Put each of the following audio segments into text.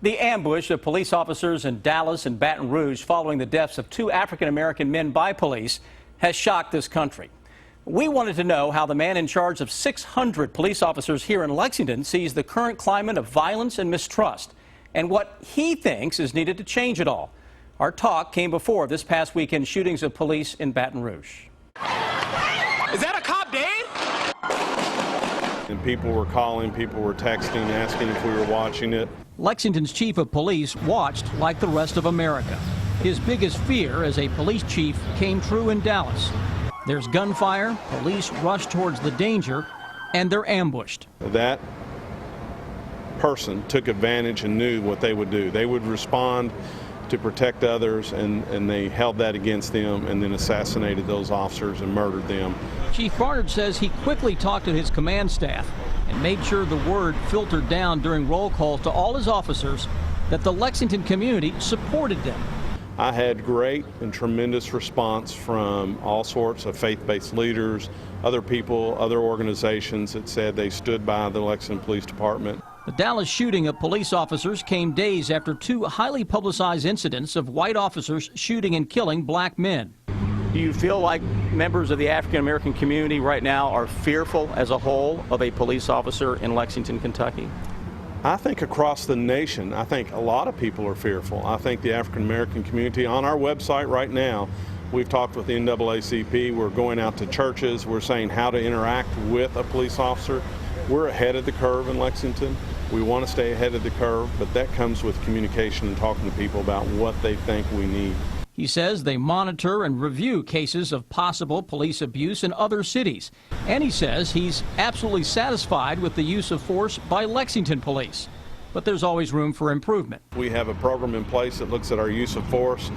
The ambush of police officers in Dallas and Baton Rouge following the deaths of two African-American men by police has shocked this country. We wanted to know how the man in charge of 600 police officers here in Lexington sees the current climate of violence and mistrust, and what he thinks is needed to change it all. Our talk came before this past weekend shootings of police in Baton Rouge. Is that a cop dead? And people were calling, people were texting, asking if we were watching it. Lexington's chief of police watched like the rest of America. His biggest fear as a police chief came true in Dallas. There's gunfire, police rush towards the danger, and they're ambushed. That person took advantage and knew what they would do. They would respond to protect others, and they held that against them and then assassinated those officers and murdered them. Chief Barnard says he quickly talked to his command staff and made sure the word filtered down during roll calls to all his officers that the Lexington community supported them. I had great and tremendous response from all sorts of faith-based leaders, other people, other organizations that said they stood by the Lexington Police Department. The Dallas shooting of police officers came days after two highly publicized incidents of white officers shooting and killing black men. Do you feel like members of the African-American community right now are fearful as a whole of a police officer in Lexington, Kentucky? I think across the nation, I think a lot of people are fearful. I think the African-American community, on our website right now, we've talked with the NAACP, we're going out to churches, we're saying how to interact with a police officer. We're ahead of the curve in Lexington. We want to stay ahead of the curve, but that comes with communication and talking to people about what they think we need. He says they monitor and review cases of possible police abuse in other cities. And he says he's absolutely satisfied with the use of force by Lexington police. But there's always room for improvement. We have a program in place that looks at our use of force.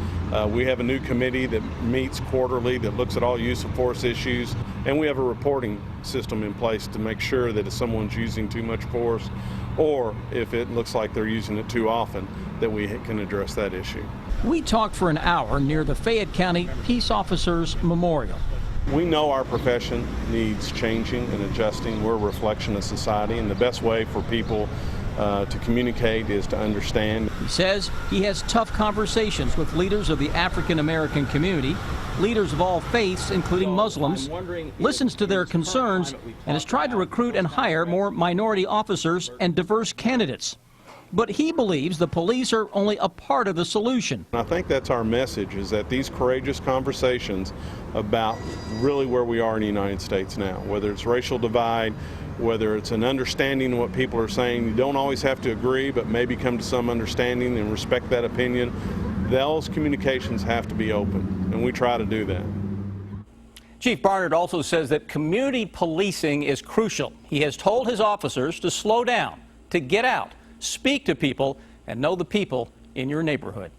We have a new committee that meets quarterly that looks at all use of force issues. And we have a reporting system in place to make sure that if someone's using too much force or if it looks like they're using it too often, that we can address that issue. We talked for an hour near the Fayette County Peace Officers Memorial. We know our profession needs changing and adjusting. We're a reflection of society, and the best way for people to communicate is to understand. He says he has tough conversations with leaders of the African-American community, leaders of all faiths, including Muslims, listens to their concerns, and has tried to recruit and hire more minority officers and diverse candidates. But he believes the police are only a part of the solution. I think that's our message, is that these courageous conversations about really where we are in the United States now, whether it's racial divide, whether it's an understanding of what people are saying. You don't always have to agree, but maybe come to some understanding and respect that opinion. Those communications have to be open, and we try to do that. Chief Barnard also says that community policing is crucial. He has told his officers to slow down, to get out, speak to people, and know the people in your neighborhood.